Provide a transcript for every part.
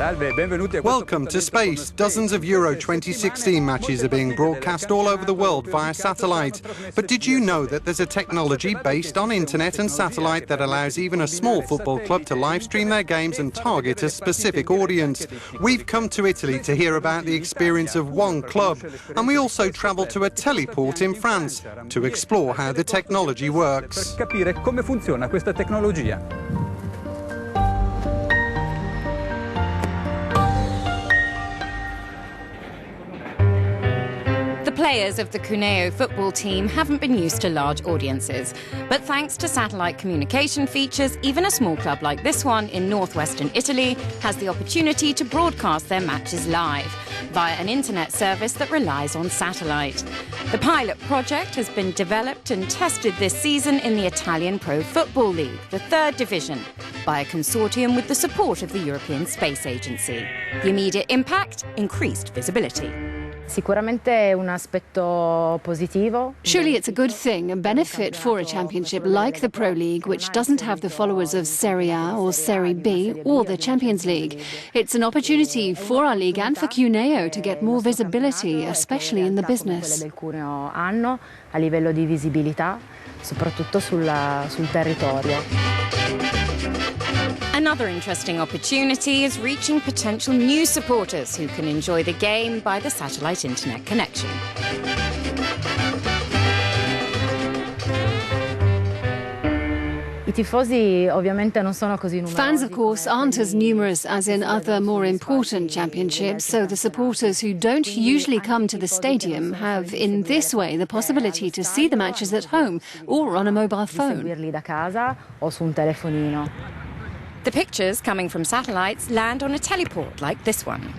Welcome to space. Dozens of Euro 2016 matches are being broadcast all over the world via satellite. But did you know that there's a technology based on internet and satellite that allows even a small football club to live stream their games and target a specific audience? We've come to Italy to hear about the experience of one club, and we also travel to a teleport in France to explore how the technology works. The players of the Cuneo football team haven't been used to large audiences, but thanks to satellite communication features, even a small club like this one in northwestern Italy has the opportunity to broadcast their matches live via an internet service that relies on satellite. The pilot project has been developed and tested this season in the Italian Pro Football League, the third division, by a consortium with the support of the European Space Agency. The immediate impact? Increased visibility. Surely it's a good thing, a benefit for a championship like the Pro League, which doesn't have the followers of Serie A or Serie B or the Champions League. It's an opportunity for our league and for Cuneo to get more visibility, especially in the business. Another interesting opportunity is reaching potential new supporters who can enjoy the game by the satellite internet connection. Fans, of course, aren't as numerous as in other more important championships, so the supporters who don't usually come to the stadium have, in this way, the possibility to see the matches at home or on a mobile phone. The pictures coming from satellites land on a teleport like this one.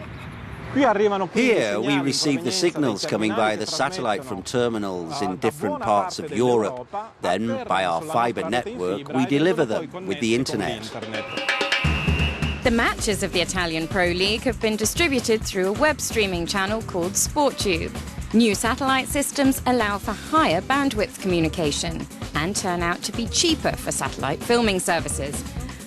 Here we receive the signals coming by the satellite from terminals in different parts of Europe. Then, by our fibre network, we deliver them with the internet. The matches of the Italian Pro League have been distributed through a web streaming channel called SportTube. New satellite systems allow for higher bandwidth communication and turn out to be cheaper for satellite filming services.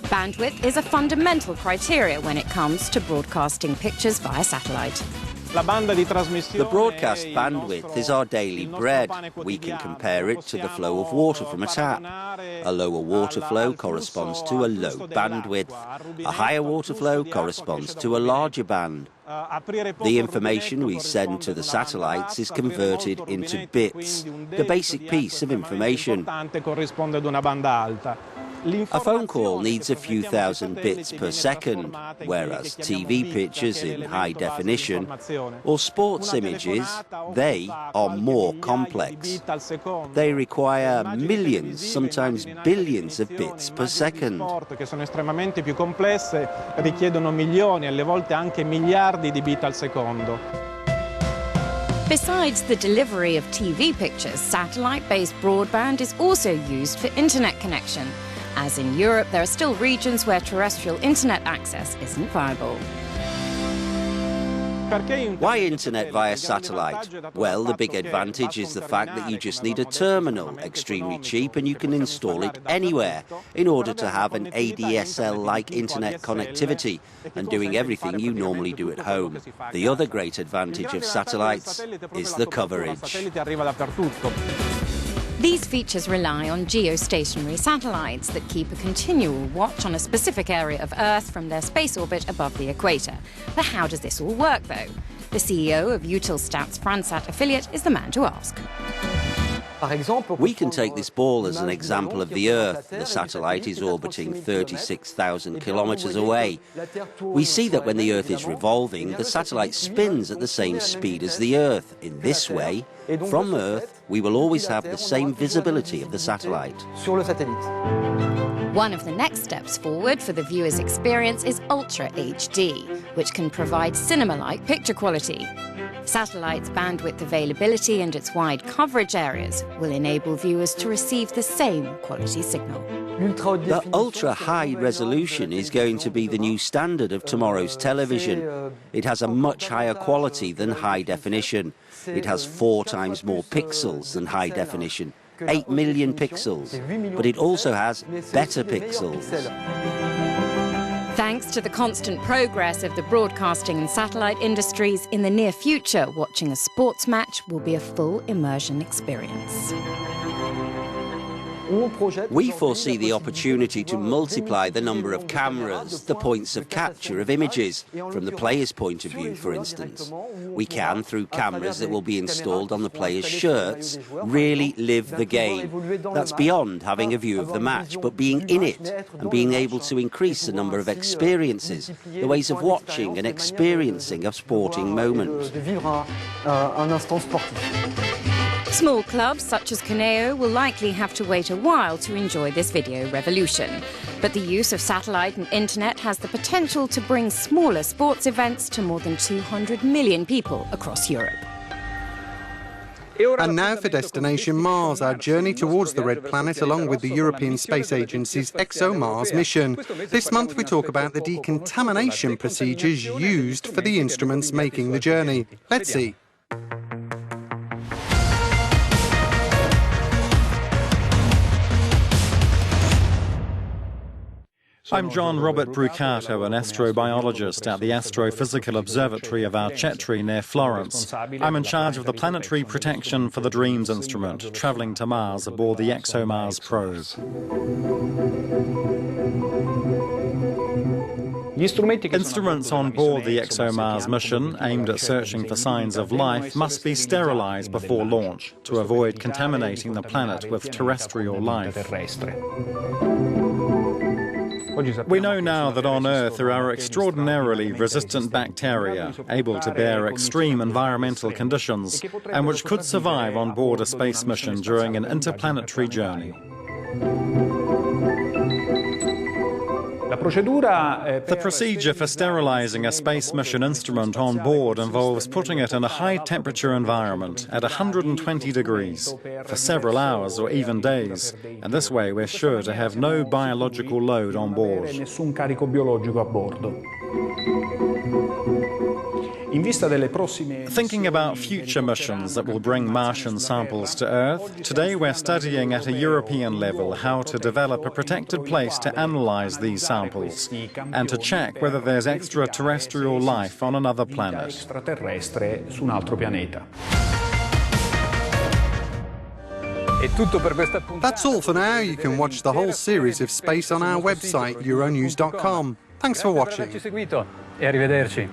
Bandwidth is a fundamental criteria when it comes to broadcasting pictures via satellite. The broadcast bandwidth is our daily bread. We can compare it to the flow of water from a tap. A lower water flow corresponds to a low bandwidth. A higher water flow corresponds to a larger band. The information we send to the satellites is converted into bits, the basic piece of information. A phone call needs a few thousand bits per second, whereas TV pictures in high definition or sports images, they are more complex. They require millions, sometimes billions of bits per second. Besides the delivery of TV pictures, satellite-based broadband is also used for internet connection. As in Europe, there are still regions where terrestrial internet access isn't viable. Why internet via satellite? Well, the big advantage is the fact that you just need a terminal, extremely cheap, and you can install it anywhere in order to have an ADSL-like internet connectivity and doing everything you normally do at home. The other great advantage of satellites is the coverage. These features rely on geostationary satellites that keep a continual watch on a specific area of Earth from their space orbit above the equator. But how does this all work, though? The CEO of Eutelsat's Fransat affiliate is the man to ask. We can take this ball as an example of the Earth. The satellite is orbiting 36,000 kilometers away. We see that when the Earth is revolving, the satellite spins at the same speed as the Earth. In this way, from Earth, we will always have the same visibility of the satellite. One of the next steps forward for the viewer's experience is Ultra HD, which can provide cinema-like picture quality. Satellite's bandwidth availability and its wide coverage areas will enable viewers to receive the same quality signal. The ultra-high resolution is going to be the new standard of tomorrow's television. It has a much higher quality than high definition. It has 4 times more pixels than high definition, 8 million pixels, but it also has better pixels. Thanks to the constant progress of the broadcasting and satellite industries, in the near future, watching a sports match will be a full immersion experience. We foresee the opportunity to multiply the number of cameras, the points of capture of images, from the player's point of view, for instance. We can, through cameras that will be installed on the players' shirts, really live the game. That's beyond having a view of the match, but being in it and being able to increase the number of experiences, the ways of watching and experiencing a sporting moment. Small clubs such as Cuneo will likely have to wait a while to enjoy this video revolution. But the use of satellite and internet has the potential to bring smaller sports events to more than 200 million people across Europe. And now for Destination Mars, our journey towards the Red Planet along with the European Space Agency's ExoMars mission. This month we talk about the decontamination procedures used for the instruments making the journey. Let's see. I'm John Robert Brucato, an astrobiologist at the Astrophysical Observatory of Arcetri near Florence. I'm in charge of the planetary protection for the DREAMS instrument, travelling to Mars aboard the ExoMars probe. Instruments on board the ExoMars mission, aimed at searching for signs of life, must be sterilised before launch to avoid contaminating the planet with terrestrial life. We know now that on Earth there are extraordinarily resistant bacteria, able to bear extreme environmental conditions, and which could survive on board a space mission during an interplanetary journey. The procedure for sterilizing a space mission instrument on board involves putting it in a high-temperature environment at 120 degrees for several hours or even days, and this way we're sure to have no biological load on board. Thinking about future missions that will bring Martian samples to Earth, today we're studying at a European level how to develop a protected place to analyze these samples and to check whether there's extraterrestrial life on another planet. That's all for now. You can watch the whole series of space on our website, Euronews.com. Thanks for watching. Arrivederci.